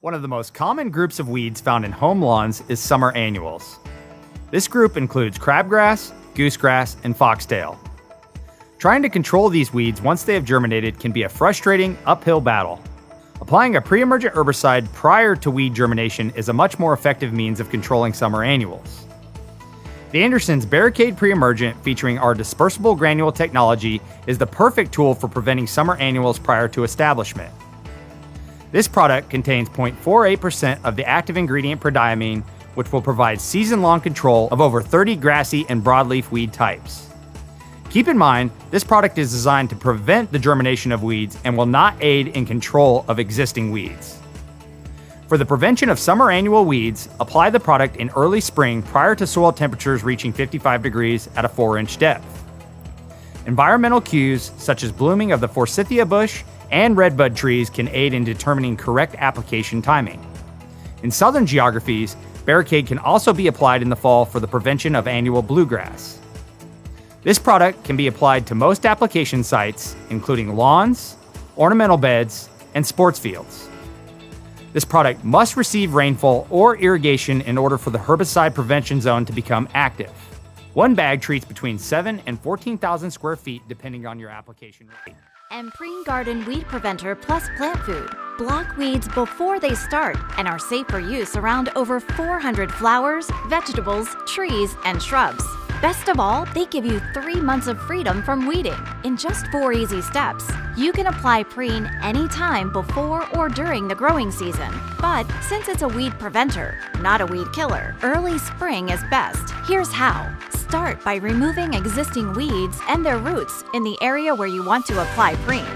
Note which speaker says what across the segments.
Speaker 1: One of the most common groups of weeds found in home lawns is summer annuals. This group includes crabgrass, goosegrass, and foxtail. Trying to control these weeds once they have germinated can be a frustrating uphill battle. Applying a pre-emergent herbicide prior to weed germination is a much more effective means of controlling summer annuals. The Anderson's Barricade Pre-Emergent, featuring our dispersible granule technology, is the perfect tool for preventing summer annuals prior to establishment. This product contains 0.48% of the active ingredient prodiamine, which will provide season-long control of over 30 grassy and broadleaf weed types. Keep in mind, this product is designed to prevent the germination of weeds and will not aid in control of existing weeds. For the prevention of summer annual weeds, apply the product in early spring prior to soil temperatures reaching 55 degrees at a 4-inch depth. Environmental cues such as blooming of the forsythia bush and redbud trees can aid in determining correct application timing. In southern geographies, Barricade can also be applied in the fall for the prevention of annual bluegrass. This product can be applied to most application sites, including lawns, ornamental beds, and sports fields. This product must receive rainfall or irrigation in order for the herbicide prevention zone to become active. One bag treats between 7,000 and 14,000 square feet depending on your application rate.
Speaker 2: And Preen Garden Weed Preventer Plus Plant Food block weeds before they start and are safe for use around over 400 flowers, vegetables, trees, and shrubs. Best of all, they give you 3 months of freedom from weeding in just 4 easy steps. You can apply Preen anytime before or during the growing season. But since it's a weed preventer, not a weed killer, early spring is best. Here's how. Start by removing existing weeds and their roots in the area where you want to apply Preen.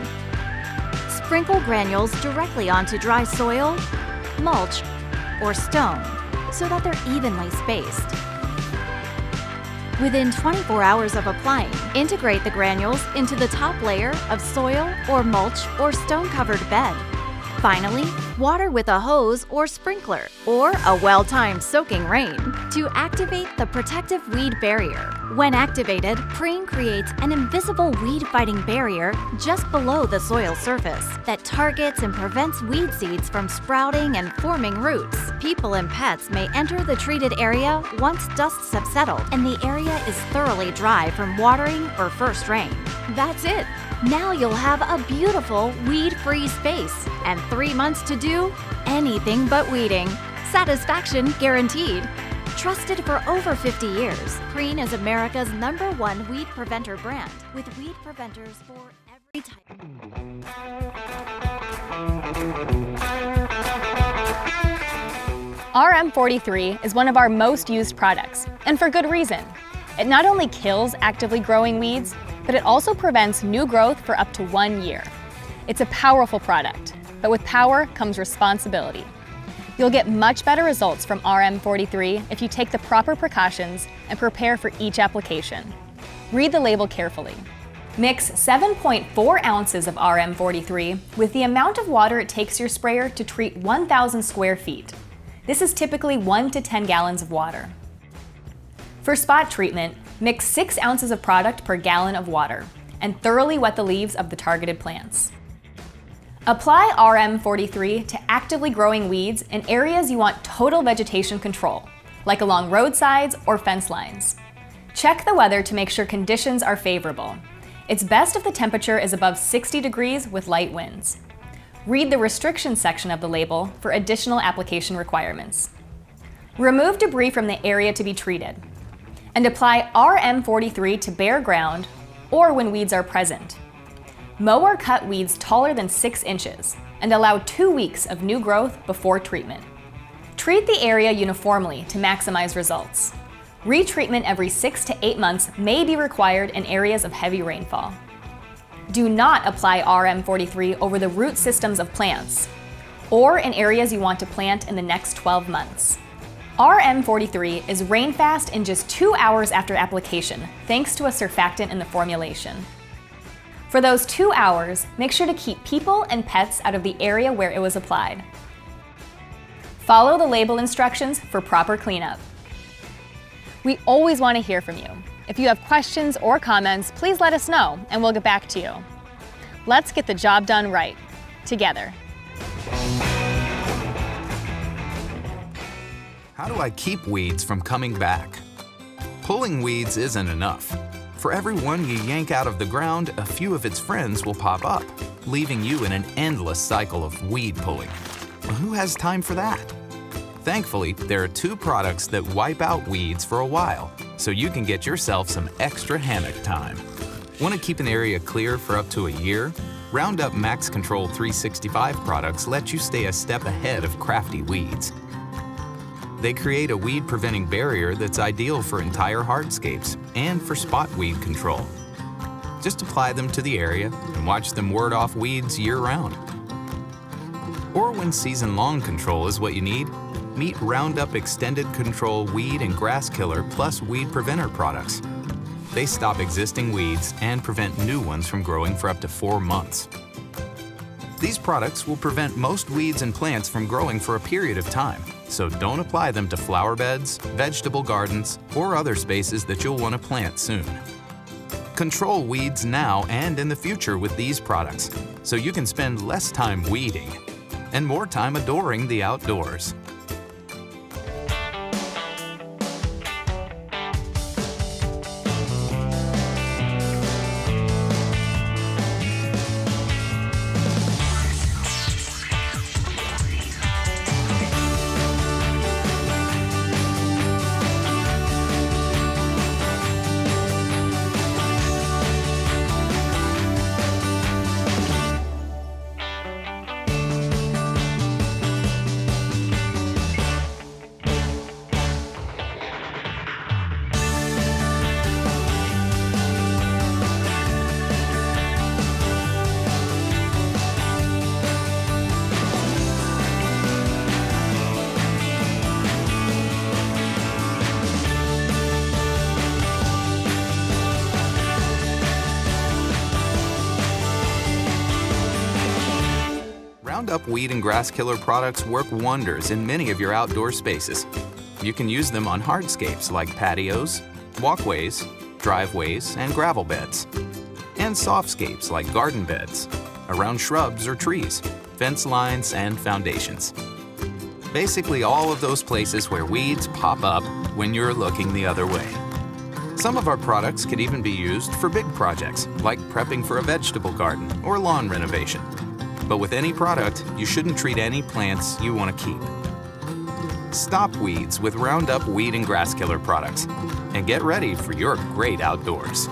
Speaker 2: Sprinkle granules directly onto dry soil, mulch, or stone so that they're evenly spaced. Within 24 hours of applying, integrate the granules into the top layer of soil or mulch or stone-covered bed. Finally, water with a hose or sprinkler, or a well-timed soaking rain to activate the protective weed barrier. When activated, Preen creates an invisible weed-fighting barrier just below the soil surface that targets and prevents weed seeds from sprouting and forming roots. People and pets may enter the treated area once dusts have settled and the area is thoroughly dry from watering or first rain. That's it. Now you'll have a beautiful weed-free space and 3 months to do anything but weeding. Satisfaction guaranteed. Trusted for over 50 years, Preen is America's #1 weed preventer brand with weed preventers for every type.
Speaker 3: RM43 is one of our most used products, and for good reason. It not only kills actively growing weeds, but it also prevents new growth for up to 1 year. It's a powerful product, but with power comes responsibility. You'll get much better results from RM43 if you take the proper precautions and prepare for each application. Read the label carefully. Mix 7.4 ounces of RM43 with the amount of water it takes your sprayer to treat 1,000 square feet. This is typically 1 to 10 gallons of water. For spot treatment, mix 6 ounces of product per gallon of water and thoroughly wet the leaves of the targeted plants. Apply RM43 to actively growing weeds in areas you want total vegetation control, like along roadsides or fence lines. Check the weather to make sure conditions are favorable. It's best if the temperature is above 60 degrees with light winds. Read the restrictions section of the label for additional application requirements. Remove debris from the area to be treated, and apply RM43 to bare ground or when weeds are present. Mow or cut weeds taller than 6 inches and allow 2 weeks of new growth before treatment. Treat the area uniformly to maximize results. Retreatment every 6 to 8 months may be required in areas of heavy rainfall. Do not apply RM43 over the root systems of plants or in areas you want to plant in the next 12 months. RM43 is rain-fast in just 2 hours after application, thanks to a surfactant in the formulation. For those 2 hours, make sure to keep people and pets out of the area where it was applied. Follow the label instructions for proper cleanup. We always want to hear from you. If you have questions or comments, please let us know and we'll get back to you. Let's get the job done right, together.
Speaker 4: How do I keep weeds from coming back? Pulling weeds isn't enough. For every one you yank out of the ground, a few of its friends will pop up, leaving you in an endless cycle of weed pulling. Well, who has time for that? Thankfully, there are 2 products that wipe out weeds for a while, so you can get yourself some extra hammock time. Want to keep an area clear for up to a year? Roundup Max Control 365 products let you stay a step ahead of crafty weeds. They create a weed-preventing barrier that's ideal for entire hardscapes and for spot weed control. Just apply them to the area and watch them ward off weeds year-round. Or when season-long control is what you need, meet Roundup Extended Control Weed and Grass Killer plus Weed Preventer products. They stop existing weeds and prevent new ones from growing for up to 4 months. These products will prevent most weeds and plants from growing for a period of time, so don't apply them to flower beds, vegetable gardens, or other spaces that you'll want to plant soon. Control weeds now and in the future with these products, so you can spend less time weeding and more time adoring the outdoors. Roundup Weed and Grass Killer products work wonders in many of your outdoor spaces. You can use them on hardscapes like patios, walkways, driveways, and gravel beds, and softscapes like garden beds, around shrubs or trees, fence lines, and foundations. Basically all of those places where weeds pop up when you're looking the other way. Some of our products can even be used for big projects, like prepping for a vegetable garden or lawn renovation. But with any product, you shouldn't treat any plants you want to keep. Stop weeds with Roundup Weed and Grass Killer products, and get ready for your great outdoors.